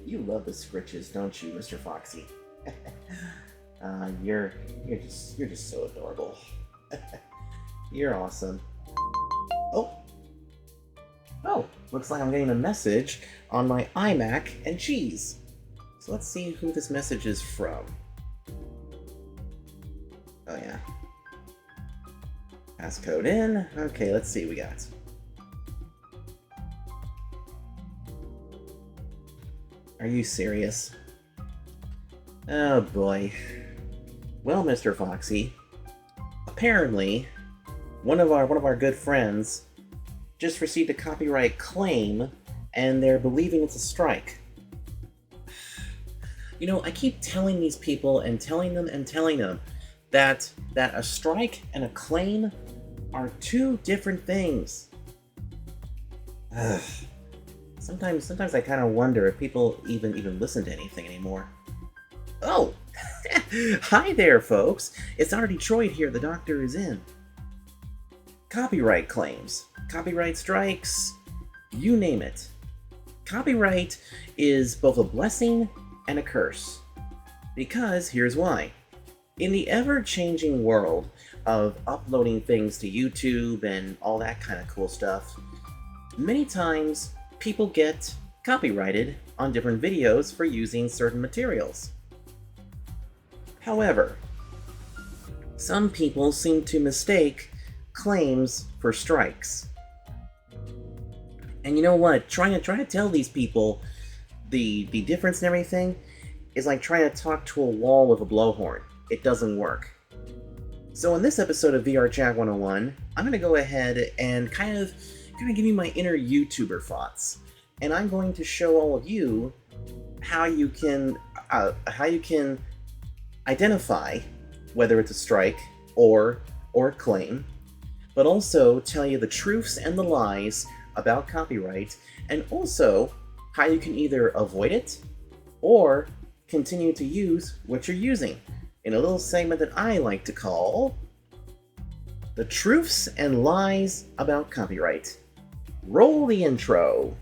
You love the scritches, don't you, Mr. Foxy? You're just so adorable. You're awesome. Oh, oh, looks like I'm getting a message on my iMac and cheese. So let's see who this message is from. Oh yeah. Passcode in. Okay, let's see what we got. Are you serious? Oh boy. Well, Mr. Foxy, apparently one of our good friends just received a copyright claim and they're believing it's a strike. You know, I keep telling these people and telling them that a strike and a claim are two different things. Ugh. Sometimes I kind of wonder if people even listen to anything anymore. Oh, hi there, folks. It's our Detroit here. The doctor is in. Copyright claims, copyright strikes, you name it. Copyright is both a blessing and a curse. Because here's why. In the ever-changing world of uploading things to YouTube and all that kind of cool stuff, many times people get copyrighted on different videos for using certain materials. However, some people seem to mistake claims for strikes. And you know what? Trying to tell these people the difference and everything is like trying to talk to a wall with a blowhorn. It doesn't work. So in this episode of Vrchat 101, I'm going to go ahead and kind of give you my inner YouTuber thoughts. And I'm going to show all of you how you can identify whether it's a strike or a claim, but also tell you the truths and the lies about copyright, and also how you can either avoid it or continue to use what you're using in a little segment that I like to call The Truths and Lies About Copyright. Roll the intro.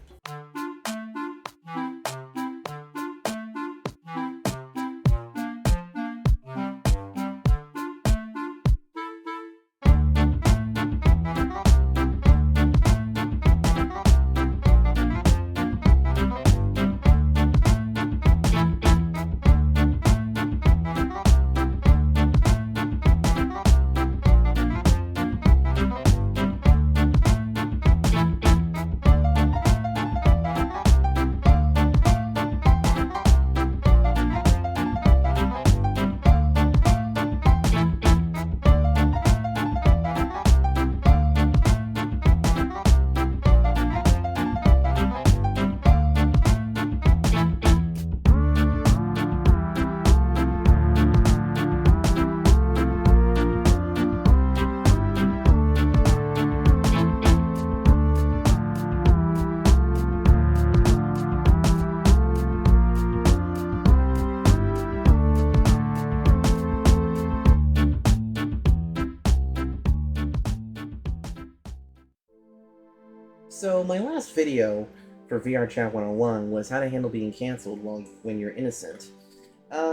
So my last video for Vrchat 101 was how to handle being canceled when you're innocent.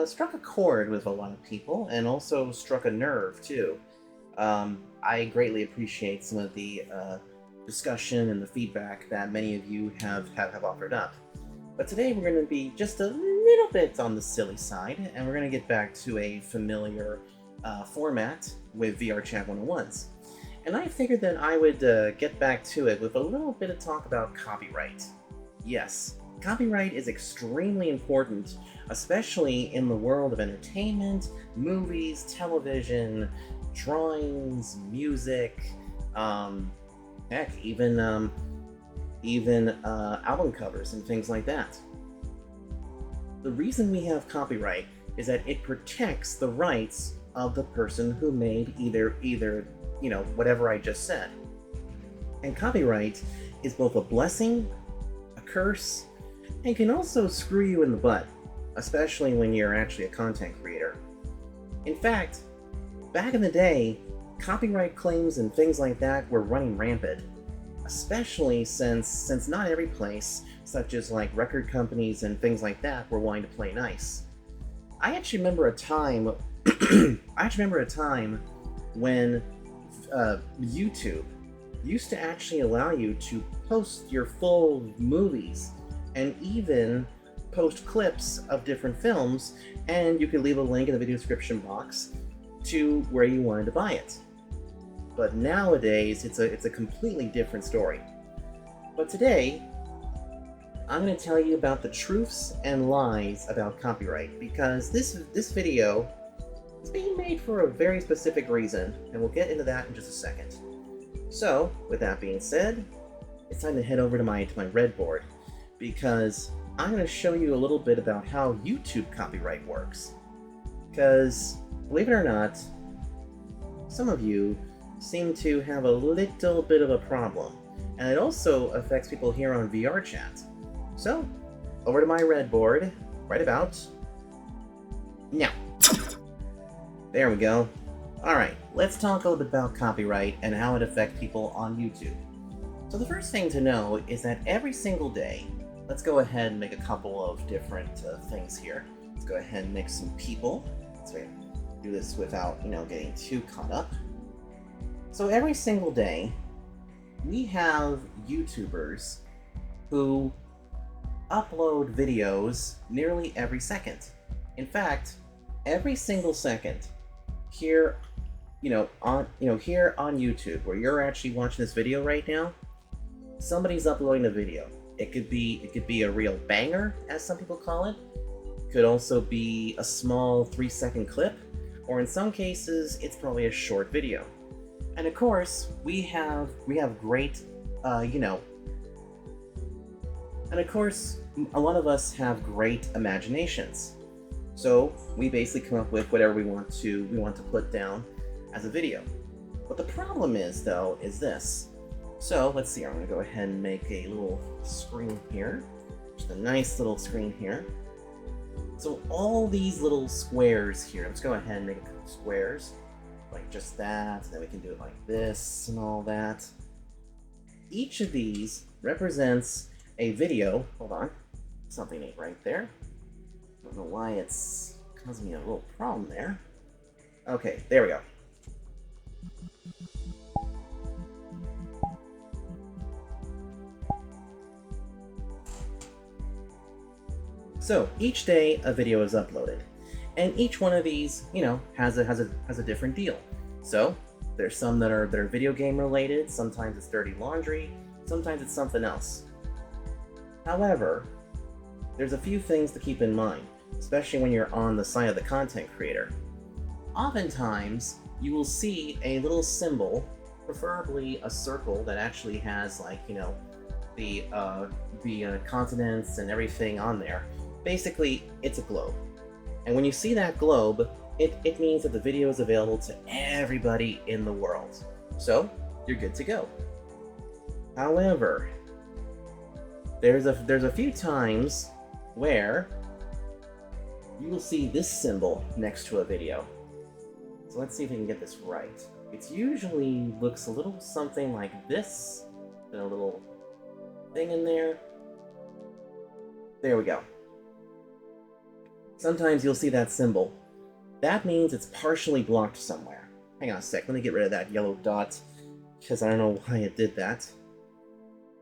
Struck a chord with a lot of people, and also struck a nerve too. I greatly appreciate some of the discussion and the feedback that many of you have offered up. But today we're going to be just a little bit on the silly side, and we're going to get back to a familiar format with Vrchat 101s. And I figured that I would get back to it with a little bit of talk about copyright. Yes, copyright is extremely important, especially in the world of entertainment, movies, television, drawings, music, heck, even album covers and things like that. The reason we have copyright is that it protects the rights of the person who made either you know, whatever I just said. And copyright is both a blessing, a curse, and can also screw you in the butt, especially when you're actually a content creator. In fact, back in the day, copyright claims and things like that were running rampant, especially since not every place such as like record companies and things like that were wanting to play nice. I actually remember a time when YouTube used to actually allow you to post your full movies and even post clips of different films, and you could leave a link in the video description box to where you wanted to buy it. But nowadays, it's a completely different story. But today, I'm going to tell you about the truths and lies about copyright, because this video is being made for a very specific reason, and we'll get into that in just a second. So, with that being said, it's time to head over to my Red board, because I'm going to show you a little bit about how YouTube copyright works. Because, believe it or not, some of you seem to have a little bit of a problem, and it also affects people here on VRChat. So, over to my Red board, right about now. There we go. Alright, let's talk a little bit about copyright and how it affects people on YouTube. So the first thing to know is that every single day, let's go ahead and make a couple of different things here. Let's go ahead and make some people. Let's do this without, getting too caught up. So every single day, we have YouTubers who upload videos nearly every second. In fact, every single second here, here on YouTube, where you're actually watching this video right now, somebody's uploading a video. It could be a real banger, as some people call it. Could also be a small 3-second clip, or in some cases, it's probably a short video. And of course, we have great, and of course, a lot of us have great imaginations. So we basically come up with whatever we want to put down as a video. What the problem is, though, is this. So let's see. I'm going to go ahead and make a little screen here, just a nice little screen here. So all these little squares here. Let's go ahead and make a couple squares, like just that. And then we can do it like this and all that. Each of these represents a video. Hold on, something ain't right there. I don't know why it's causing me a little problem there. Okay, there we go. So each day a video is uploaded, and each one of these, has a different deal. So there's some that are video game related. Sometimes it's dirty laundry. Sometimes it's something else. However, there's a few things to keep in mind, especially when you're on the side of the content creator. Oftentimes, you will see a little symbol, preferably a circle that actually has, like, the continents and everything on there. Basically, it's a globe. And when you see that globe, it means that the video is available to everybody in the world. So, you're good to go. However, there's a few times where you will see this symbol next to a video. So let's see if we can get this right. It usually looks a little something like this, then a little thing in there. There we go. Sometimes you'll see that symbol. That means it's partially blocked somewhere. Hang on a sec, let me get rid of that yellow dot, because I don't know why it did that.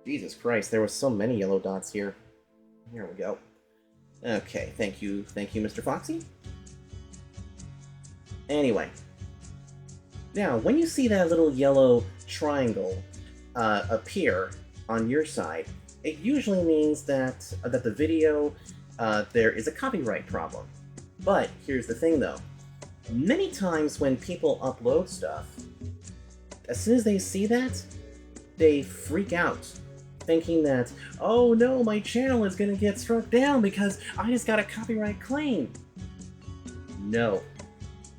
Jesus Christ, there were so many yellow dots here. Here we go. Okay, thank you, Mr. Foxy. Anyway, now when you see that little yellow triangle appear on your side, it usually means that the video there is a copyright problem. But here's the thing, though: many times when people upload stuff, as soon as they see that, they freak out, thinking that, oh no, my channel is gonna get struck down because I just got a copyright claim. No.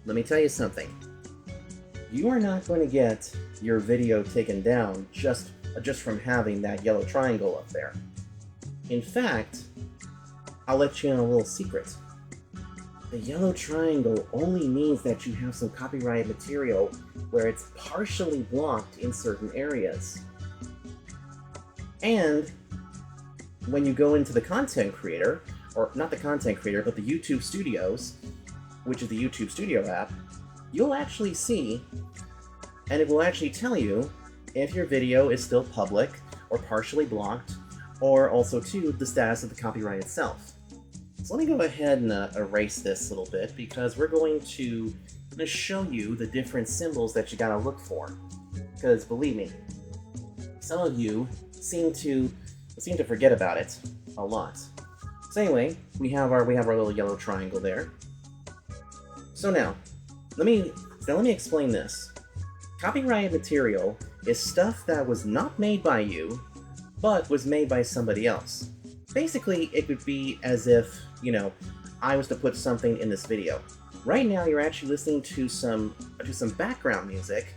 Let me tell you something. You are not going to get your video taken down just from having that yellow triangle up there. In fact, I'll let you in a little secret. The yellow triangle only means that you have some copyright material where it's partially blocked in certain areas. And when you go into the content creator, or not the content creator, but the YouTube Studios, which is the YouTube Studio app, you'll actually see, and it will actually tell you if your video is still public or partially blocked, or also too the status of the copyright itself. So let me go ahead and erase this a little bit, because we're going to show you the different symbols that you gotta look for. Because believe me, some of you seem to forget about it a lot. So anyway, we have our little yellow triangle there. So now, let me explain this. Copyrighted material is stuff that was not made by you, but was made by somebody else. Basically, it would be as if, you know, I was to put something in this video. Right now, you're actually listening to some background music,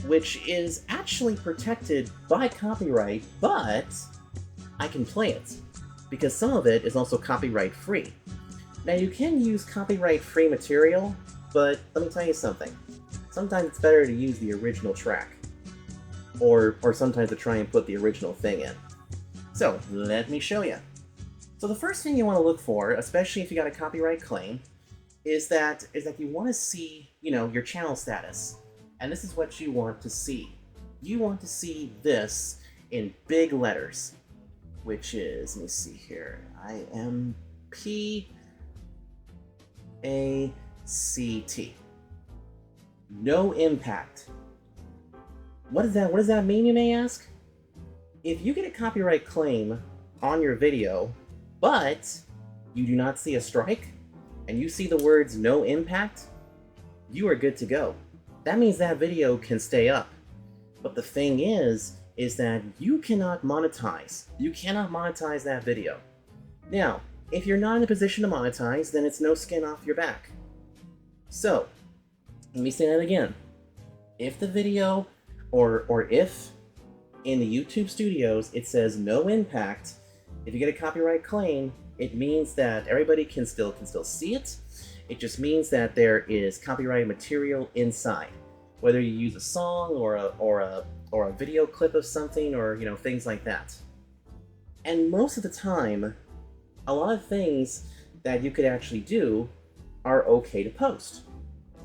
which is actually protected by copyright, but I can play it, because some of it is also copyright free. Now, you can use copyright free material, but let me tell you something. Sometimes it's better to use the original track, or sometimes to try and put the original thing in. So, let me show you. So the first thing you want to look for, especially if you got a copyright claim, is that you want to see, you know, your channel status. And this is what you want to see. You want to see this in big letters, which is, let me see here, IMPACT. No impact. What does that mean, you may ask? If you get a copyright claim on your video, but you do not see a strike, and you see the words no impact, you are good to go. That means that video can stay up. But the thing is that you cannot monetize. You cannot monetize that video. Now, if you're not in a position to monetize, then it's no skin off your back. So, let me say that again. If the video, or if in the YouTube Studios it says no impact, if you get a copyright claim, it means that everybody can still see it. It just means that there is copyrighted material inside, whether you use a song or a video clip of something, or, you know, things like that. And most of the time, a lot of things that you could actually do are okay to post.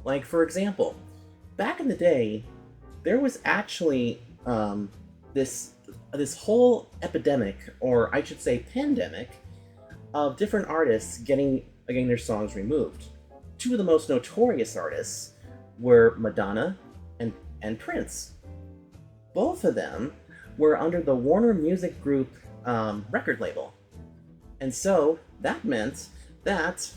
Like, for example, back in the day, there was actually this whole epidemic, or I should say pandemic, of different artists getting their songs removed. Two of the most notorious artists were Madonna and Prince. Both of them were under the Warner Music Group record label. And so that meant that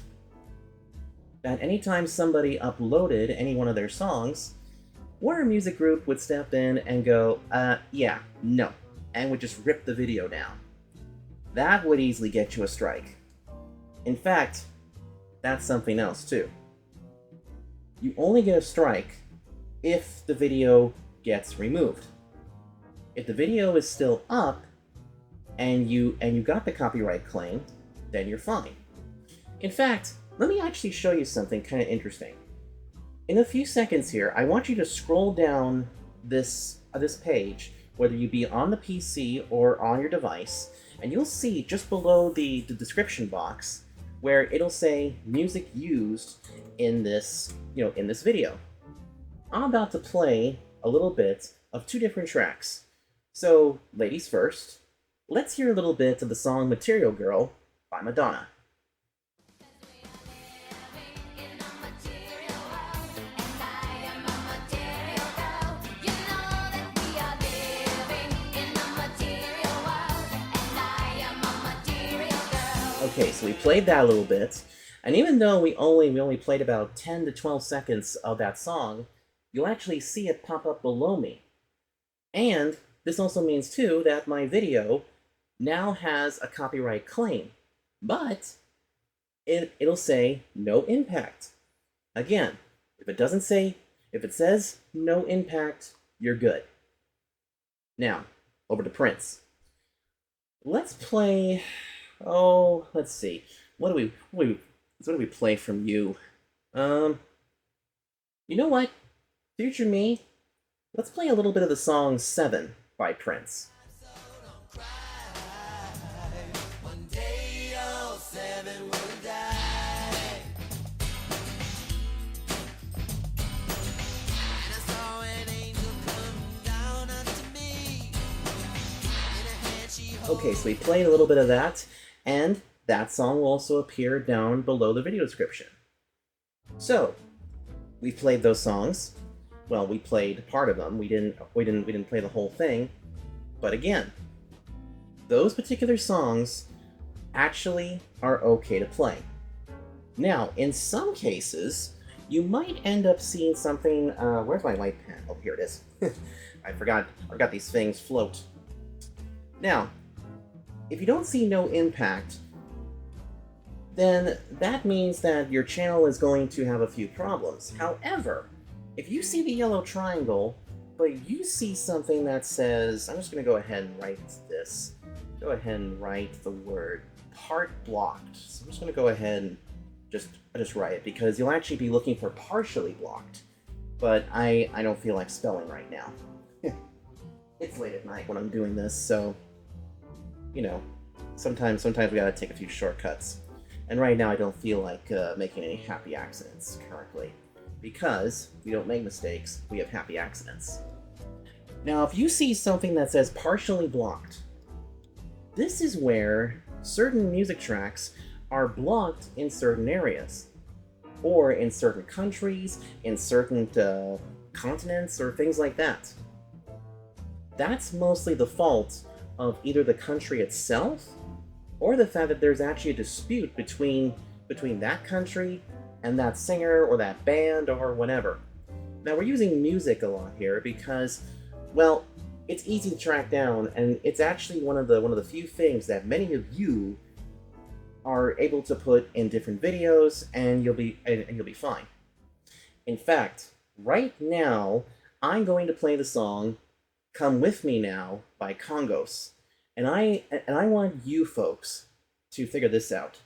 anytime somebody uploaded any one of their songs, Warner Music Group would step in and go, yeah, no, and would just rip the video down. That would easily get you a strike. In fact, that's something else too. You only get a strike if the video gets removed. If the video is still up and you got the copyright claim, then you're fine. In fact, let me actually show you something kind of interesting. In a few seconds here, I want you to scroll down this page, whether you be on the PC or on your device, and you'll see just below the description box where it'll say music used in this, in this video. I'm about to play a little bit of two different tracks. So, ladies first, let's hear a little bit of the song Material Girl by Madonna. Okay, so we played that a little bit, and even though we only played about 10 to 12 seconds of that song, you'll actually see it pop up below me. And this also means, too, that my video now has a copyright claim, but it'll say no impact. Again, if it says no impact, you're good. Now, over to Prince. Let's play, let's see. What do we play from you? You know what? Future me, let's play a little bit of the song 7 by Prince. heaven will die. And I saw an angel come down unto me. In her hand she Okay, so we played a little bit of that, and that song will also appear down below the video description. So, we played those songs. Well, we played part of them. We didn't play the whole thing. But again, those particular songs actually are okay to play. Now, in some cases, you might end up seeing something. Where's my light pen? Oh, here it is. I forgot. I've got these things float. Now, if you don't see no impact, then that means that your channel is going to have a few problems. However, if you see the yellow triangle, but you see something that says, I'm just going to go ahead and write this. Go ahead and write the word part blocked. So I'm just going to go ahead and just write it, because you'll actually be looking for partially blocked. But I don't feel like spelling right now. It's late at night when I'm doing this, so, you know, sometimes we gotta take a few shortcuts. And right now I don't feel like making any happy accidents currently, because we don't make mistakes, we have happy accidents. Now, if you see something that says partially blocked, this is where certain music tracks are blocked in certain areas, or in certain countries, in certain continents, or things like that. That's mostly the fault of either the country itself, or the fact that there's actually a dispute between that country and that singer or that band or whatever. Now, we're using music a lot here because, well, it's easy to track down, and it's actually one of the few things that many of you are able to put in different videos, and you'll be fine. In fact, right now I'm going to play the song "Come With Me Now" by Congos. And I want you folks to figure this out.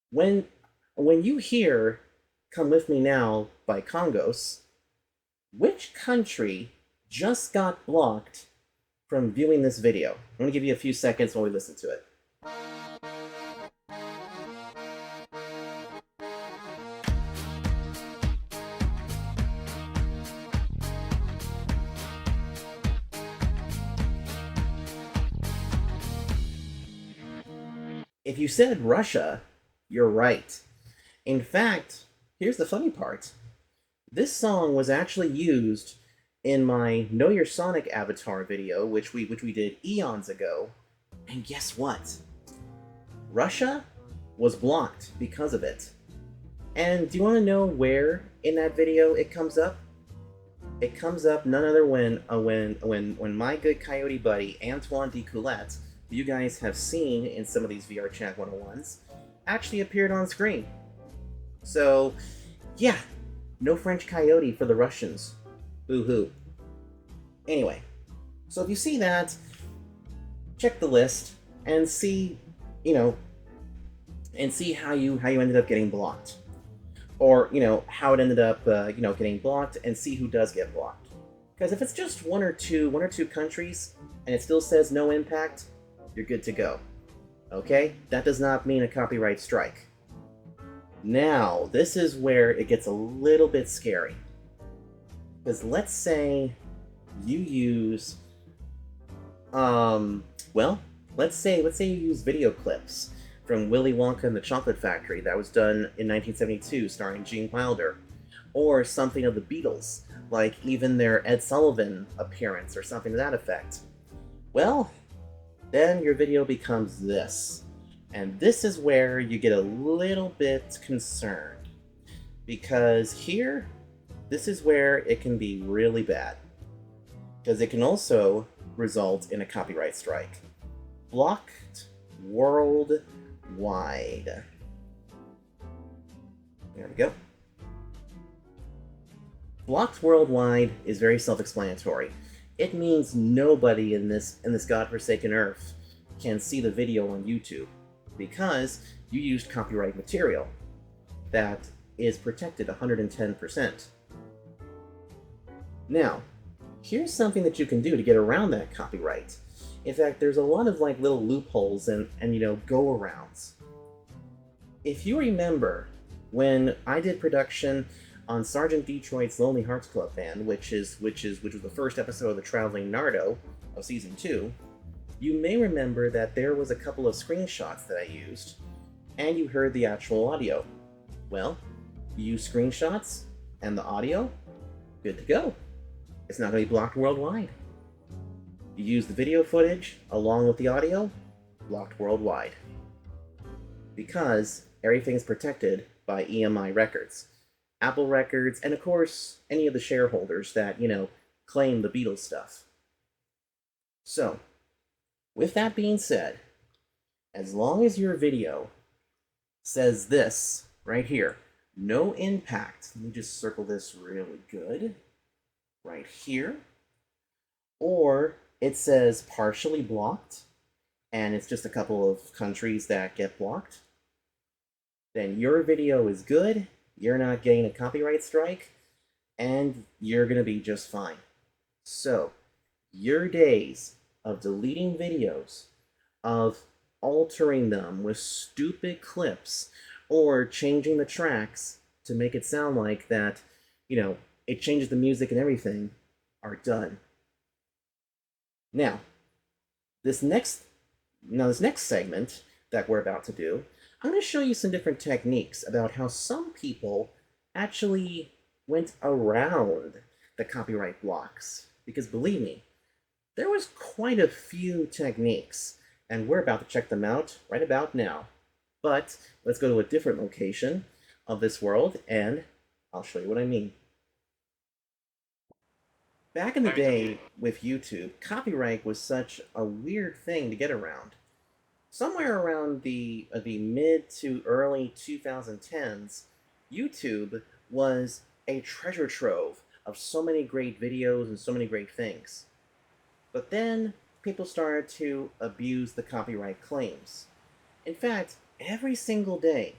When you hear "Come With Me Now" by Congos, which country just got blocked from viewing this video? I'm going to give you a few seconds while we listen to it. If you said Russia, you're right. In fact, here's the funny part. This song was actually used in my Know Your Sonic avatar video, which we did eons ago. And guess what? Russia was blocked because of it. And do you want to know where in that video it comes up? It comes up none other when my good coyote buddy Antoine DeCoulette, who you guys have seen in some of these Vrchat 101s, actually appeared on screen. So, yeah, no French coyote for the Russians. Boo-hoo. Anyway, so if you see that, check the list and see, and see how you ended up getting blocked. Or, how it ended up, getting blocked, and see who does get blocked. Because if it's just one or two countries, and it still says no impact, you're good to go. Okay? That does not mean a copyright strike. Now, this is where it gets a little bit scary. Because let's say you use, let's say you use video clips from Willy Wonka and the Chocolate Factory that was done in 1972 starring Gene Wilder, or something of the Beatles, like even their Ed Sullivan appearance or something to that effect. Well, then your video becomes this. And this is where you get a little bit concerned. Because here, this is where it can be really bad. Because it can also result in a copyright strike. Blocked worldwide. There we go. Blocked worldwide is very self-explanatory. It means nobody in this godforsaken earth can see the video on YouTube, because you used copyright material that is protected 110%. Now, here's something that you can do to get around that copyright. In fact, there's a lot of little loopholes and go-arounds. If you remember, when I did production on Sergeant Detroit's Lonely Hearts Club Band, which was the first episode of the Traveling Nardo of season 2, you may remember that there was a couple of screenshots that I used, and you heard the actual audio. Well, you use screenshots and the audio, good to go. It's not going to be blocked worldwide. You use the video footage along with the audio, blocked worldwide. Because everything's protected by EMI Records, Apple Records, and of course, any of the shareholders that, claim the Beatles stuff. So, with that being said, as long as your video says this right here, no impact, let me just circle this really good, right here, or it says partially blocked, and it's just a couple of countries that get blocked, then your video is good, you're not getting a copyright strike, and you're going to be just fine. So, your days of deleting videos, of altering them with stupid clips, or changing the tracks to make it sound like that, it changes the music and everything, are done. Now, this next segment that we're about to do, I'm going to show you some different techniques about how some people actually went around the copyright blocks. Because believe me, there was quite a few techniques, and we're about to check them out right about now. But let's go to a different location of this world, and I'll show you what I mean. Back in the day with YouTube, copyright was such a weird thing to get around. Somewhere around the mid to early 2010s, YouTube was a treasure trove of so many great videos and so many great things. But then people started to abuse the copyright claims. In fact, every single day,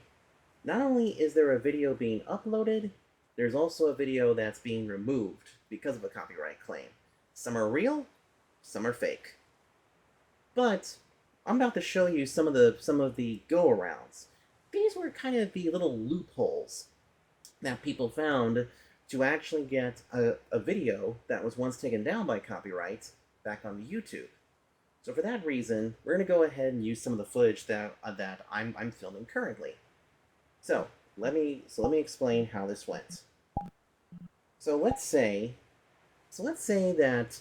not only is there a video being uploaded, there's also a video that's being removed because of a copyright claim. Some are real, some are fake. But I'm about to show you some of the go-arounds. These were kind of the little loopholes that people found to actually get a video that was once taken down by copyright back on YouTube. So for that reason, we're going to go ahead and use some of the footage that I'm filming currently. So let me explain how this went. So let's say that,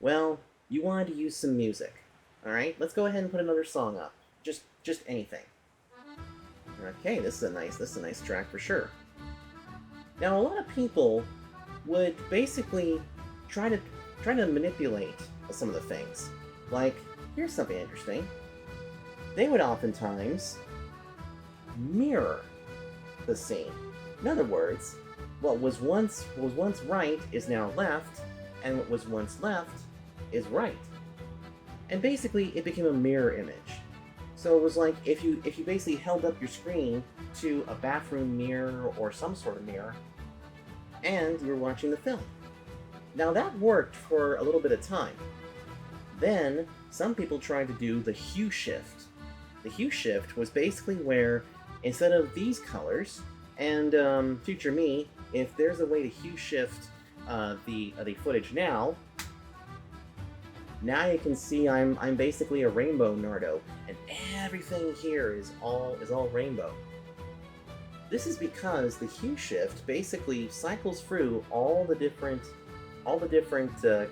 well, you wanted to use some music. All right, let's go ahead and put another song up. Just anything. Okay, this is a nice track for sure. Now, a lot of people would basically try to manipulate some of the things. Like, here's something interesting. They would oftentimes mirror the scene. In other words, what was once right is now left, and what was once left is right. And basically, it became a mirror image. So it was like if you basically held up your screen to a bathroom mirror or some sort of mirror, and you were watching the film. Now that worked for a little bit of time. Then some people tried to do the hue shift. The hue shift was basically where instead of these colors, and future me, if there's a way to hue shift the footage now you can see I'm basically a rainbow Nardo, and everything here is all rainbow. This is because the hue shift basically cycles through all the different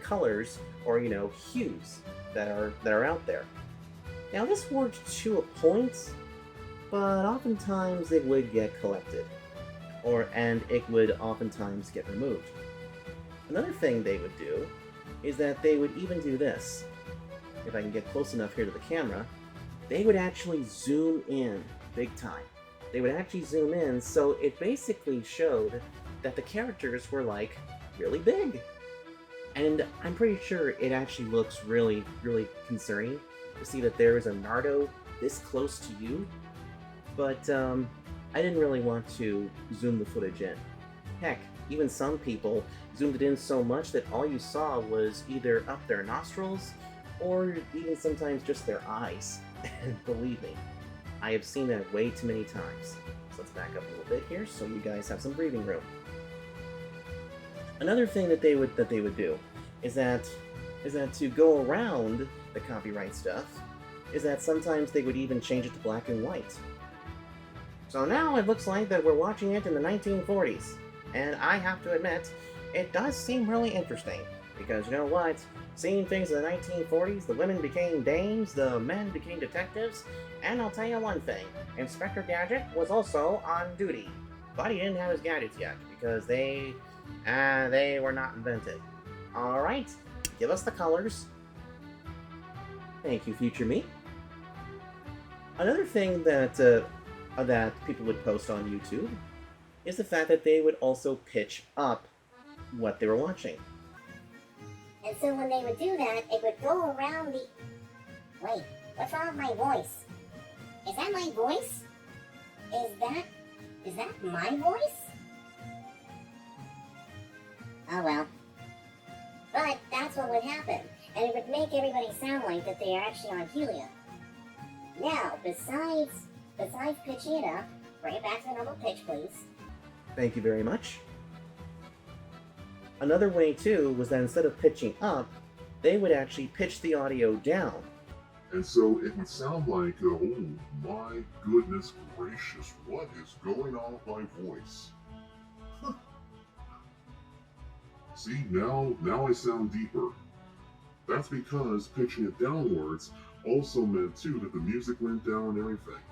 colors or hues that are out there. Now this worked to a point, but oftentimes it would get collected, and it would oftentimes get removed. Another thing they would do is that they would even do this. If I can get close enough here to the camera, they would actually zoom in big time. They would actually zoom in, so it basically showed that the characters were like really big. And I'm pretty sure it actually looks really, really concerning to see that there is a Nardo this close to you. But I didn't really want to zoom the footage in. Heck, even some people zoomed it in so much that all you saw was either up their nostrils or even sometimes just their eyes. Believe me. I have seen that way too many times. So let's back up a little bit here so you guys have some breathing room. Another thing that they would do is that to go around the copyright stuff is that sometimes they would even change it to black and white. So now it looks like that we're watching it in the 1940s, and I have to admit, it does seem really interesting, because you know what? Seeing things in the 1940s, the women became dames, the men became detectives, and I'll tell you one thing, Inspector Gadget was also on duty, but he didn't have his gadgets yet, because they were not invented. Alright, give us the colors. Thank you, future me. Another thing that people would post on YouTube is the fact that they would also pitch up what they were watching. And so when they would do that, it would go around the... Wait, what's wrong with my voice? Is that my voice? Is that my voice? Oh well. But that's what would happen, and it would make everybody sound like that they are actually on helium. Now, besides pitching it up, bring it back to the normal pitch, please. Thank you very much. Another way, too, was that instead of pitching up, they would actually pitch the audio down. And so it would sound like, oh my goodness gracious, what is going on with my voice? Huh. See, now I sound deeper. That's because pitching it downwards also meant, too, that the music went down and everything.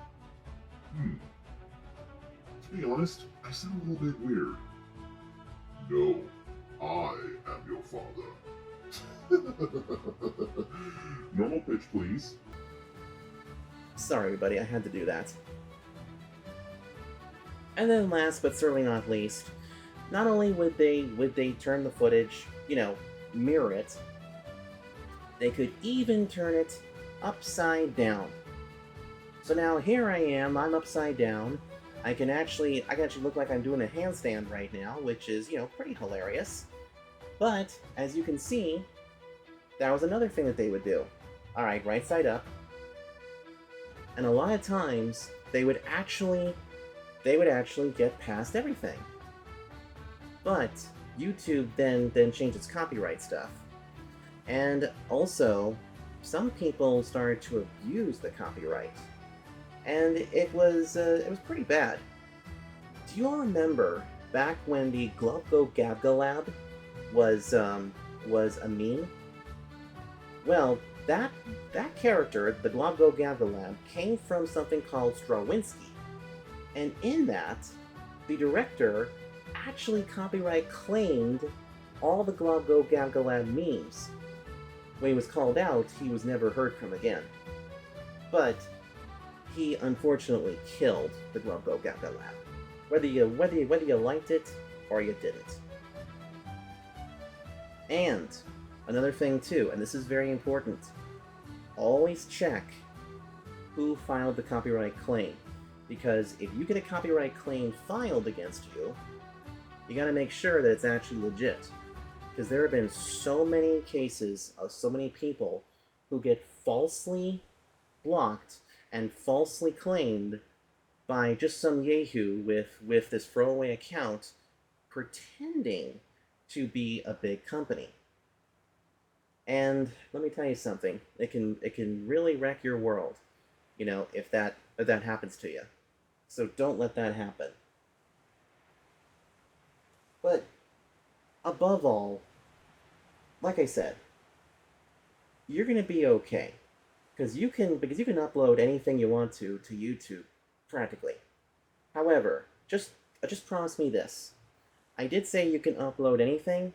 To be honest, I sound a little bit weird. No, I am your father. Normal pitch, please. Sorry, everybody, I had to do that. And then last but certainly not least, not only would they turn the footage, mirror it, they could even turn it upside down. So now here I am, I'm upside down. I can actually look like I'm doing a handstand right now, which is, pretty hilarious. But, as you can see, that was another thing that they would do. Alright, right side up. And a lot of times, they would actually get past everything. But, YouTube then changed its copyright stuff. And also, some people started to abuse the copyright. And it was pretty bad. Do you all remember back when the Globgo Gabga Lab was a meme? Well, that character, the Globgo Gabga Lab, came from something called Strawinski. And in that, the director actually copyright claimed all the Globgo Gabga Lab memes. When he was called out, he was never heard from again. But he unfortunately killed the Globgo Gabga Lab. Whether you liked it or you didn't. And another thing too, and this is very important, always check who filed the copyright claim. Because if you get a copyright claim filed against you, you gotta make sure that it's actually legit. Because there have been so many cases of so many people who get falsely blocked and falsely claimed by just some yahoo with this throwaway account pretending to be a big company. And let me tell you something, it can really wreck your world, if that happens to you. So don't let that happen. But above all, like I said, you're gonna be okay. Because you can upload anything you want to YouTube, practically. However, just promise me this. I did say you can upload anything.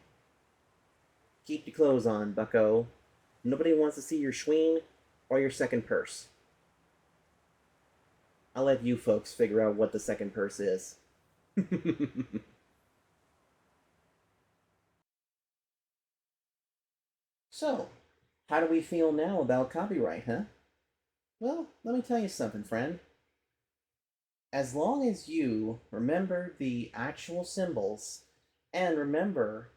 Keep your clothes on, bucko. Nobody wants to see your schween or your second purse. I'll let you folks figure out what the second purse is. So, how do we feel now about copyright, huh? Well, let me tell you something, friend. As long as you remember the actual symbols and remember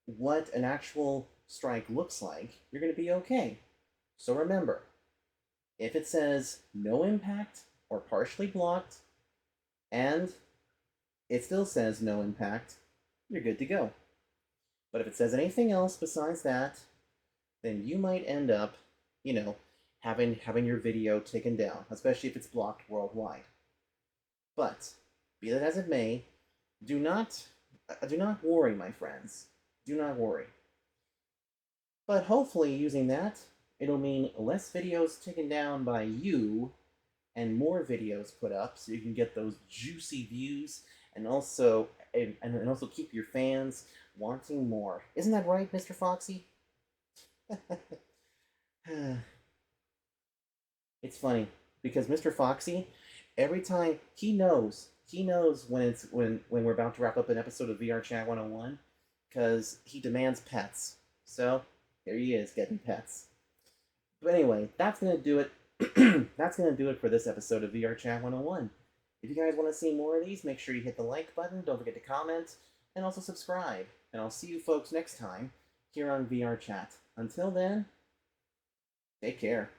what an actual strike looks like, you're going to be okay. So remember, if it says no impact, or partially blocked, and it still says no impact, you're good to go. But if it says anything else besides that, then you might end up, you know, having your video taken down, especially if it's blocked worldwide. But be that as it may, do not worry, my friends. Do not worry. But hopefully, using that, it'll mean less videos taken down by you and more videos put up, so you can get those juicy views and also keep your fans wanting more. Isn't that right, Mr. Foxy? It's funny because Mr. Foxy, every time he knows when we're about to wrap up an episode of VR Chat 101 because he demands pets. So here he is getting pets. But anyway, that's gonna do it. That's gonna do it for this episode of VR Chat 101. If you guys want to see more of these, make sure you hit the like button. Don't forget to comment and also subscribe. And I'll see you folks next time here on VR Chat. Until then, take care.